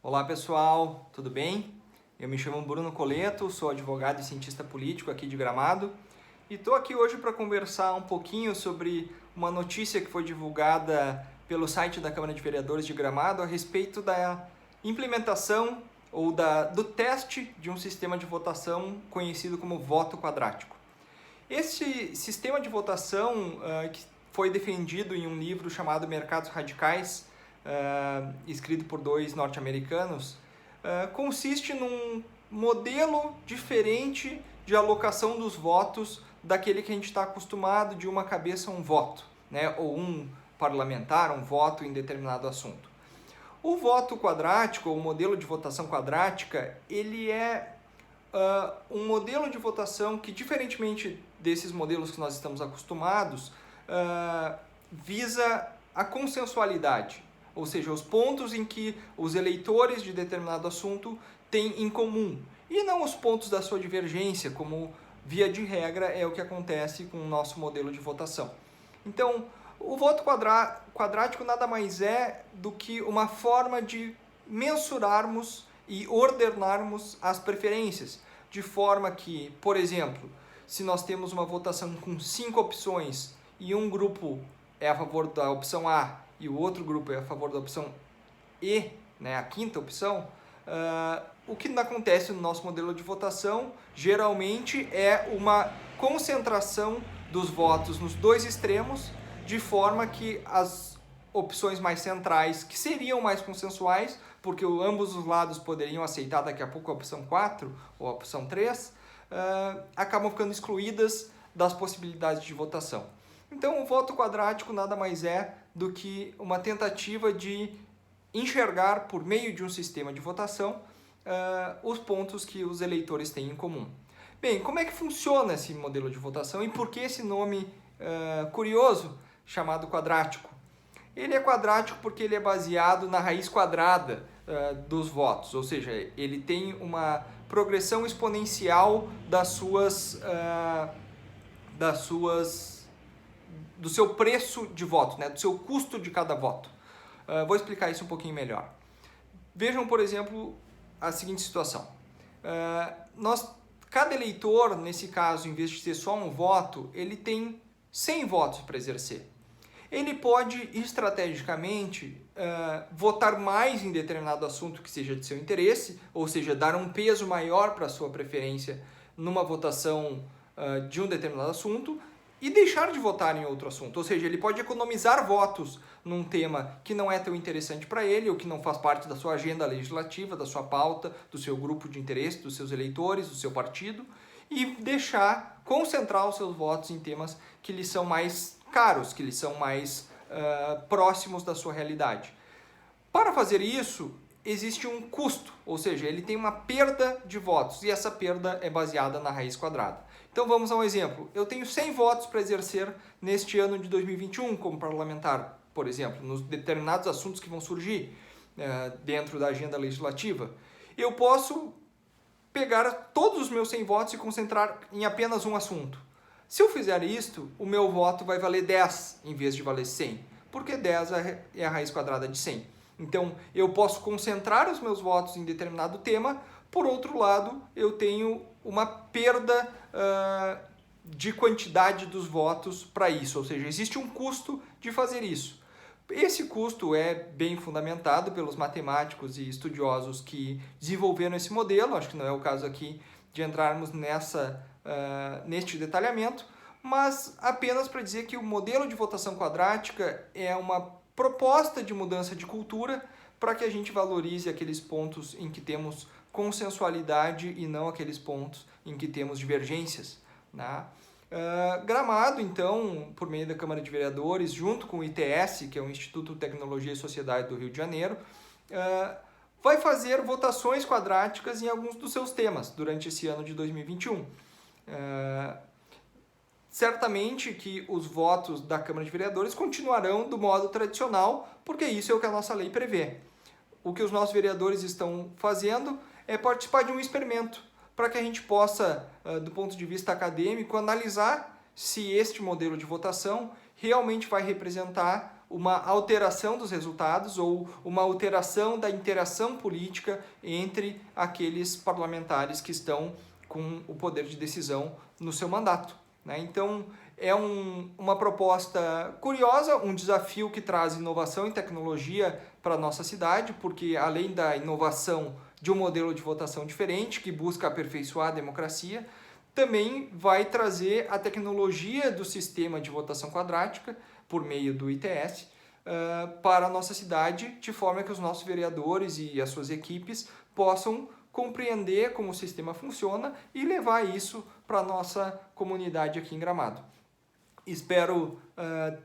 Olá pessoal, tudo bem? Eu me chamo Bruno Coleto, sou advogado e cientista político aqui de Gramado e estou aqui hoje para conversar um pouquinho sobre uma notícia que foi divulgada pelo site da Câmara de Vereadores de Gramado a respeito da implementação ou do teste de um sistema de votação conhecido como voto quadrático. Esse sistema de votação que foi defendido em um livro chamado Mercados Radicais, escrito por dois norte-americanos, consiste num modelo diferente de alocação dos votos daquele que a gente está acostumado de uma cabeça um voto, né? Ou um parlamentar, um voto em determinado assunto. O voto quadrático, ou o modelo de votação quadrática, ele é um modelo de votação que, diferentemente desses modelos que nós estamos acostumados, visa a consensualidade, ou seja, os pontos em que os eleitores de determinado assunto têm em comum, e não os pontos da sua divergência, como via de regra é o que acontece com o nosso modelo de votação. Então, o voto quadrático nada mais é do que uma forma de mensurarmos e ordenarmos as preferências, de forma que, por exemplo, se nós temos uma votação com 5 opções e um grupo é a favor da opção A e o outro grupo é a favor da opção E, né, a quinta opção, o que acontece no nosso modelo de votação geralmente é uma concentração dos votos nos dois extremos, de forma que as opções mais centrais, que seriam mais consensuais, porque ambos os lados poderiam aceitar daqui a pouco a opção 4 ou a opção 3, acabam ficando excluídas das possibilidades de votação. Então, o voto quadrático nada mais é do que uma tentativa de enxergar, por meio de um sistema de votação, os pontos que os eleitores têm em comum. Bem, como é que funciona esse modelo de votação e por que esse nome curioso chamado quadrático? Ele é quadrático porque ele é baseado na raiz quadrada dos votos, ou seja, ele tem uma progressão exponencial do seu preço de voto, né? Do seu custo de cada voto. Vou explicar isso um pouquinho melhor. Vejam, por exemplo, a seguinte situação. Cada eleitor, nesse caso, em vez de ter só um voto, ele tem 100 votos para exercer. Ele pode, estrategicamente, votar mais em determinado assunto que seja de seu interesse, ou seja, dar um peso maior para a sua preferência numa votação de um determinado assunto, e deixar de votar em outro assunto. Ou seja, ele pode economizar votos num tema que não é tão interessante para ele, ou que não faz parte da sua agenda legislativa, da sua pauta, do seu grupo de interesse, dos seus eleitores, do seu partido, e concentrar os seus votos em temas que lhe são mais caros, que lhe são mais próximos da sua realidade. Para fazer isso, existe um custo, ou seja, ele tem uma perda de votos, e essa perda é baseada na raiz quadrada. Então vamos a um exemplo. Eu tenho 100 votos para exercer neste ano de 2021 como parlamentar, por exemplo, nos determinados assuntos que vão surgir dentro da agenda legislativa. Eu posso pegar todos os meus 100 votos e concentrar em apenas um assunto. Se eu fizer isto, o meu voto vai valer 10 em vez de valer 100, porque 10 é a raiz quadrada de 100. Então, eu posso concentrar os meus votos em determinado tema. Por outro lado, eu tenho uma perda de quantidade dos votos para isso, ou seja, existe um custo de fazer isso. Esse custo é bem fundamentado pelos matemáticos e estudiosos que desenvolveram esse modelo. Acho que não é o caso aqui de entrarmos neste detalhamento, mas apenas para dizer que o modelo de votação quadrática é uma proposta de mudança de cultura para que a gente valorize aqueles pontos em que temos consensualidade e não aqueles pontos em que temos divergências, né? Gramado, então, por meio da Câmara de Vereadores, junto com o ITS, que é o Instituto Tecnologia e Sociedade do Rio de Janeiro, vai fazer votações quadráticas em alguns dos seus temas durante esse ano de 2021. Certamente que os votos da Câmara de Vereadores continuarão do modo tradicional, porque isso é o que a nossa lei prevê. O que os nossos vereadores estão fazendo é participar de um experimento, para que a gente possa, do ponto de vista acadêmico, analisar se este modelo de votação realmente vai representar uma alteração dos resultados ou uma alteração da interação política entre aqueles parlamentares que estão com o poder de decisão no seu mandato, né? Então, é uma proposta curiosa, um desafio que traz inovação e tecnologia para a nossa cidade, porque além da inovação de um modelo de votação diferente, que busca aperfeiçoar a democracia, também vai trazer a tecnologia do sistema de votação quadrática, por meio do ITS, para a nossa cidade, de forma que os nossos vereadores e as suas equipes possam compreender como o sistema funciona e levar isso para a nossa comunidade aqui em Gramado. Espero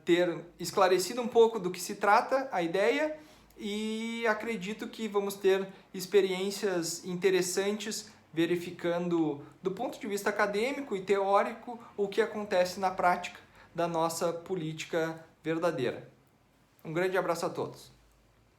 ter esclarecido um pouco do que se trata a ideia e acredito que vamos ter experiências interessantes verificando do ponto de vista acadêmico e teórico o que acontece na prática da nossa política verdadeira. Um grande abraço a todos.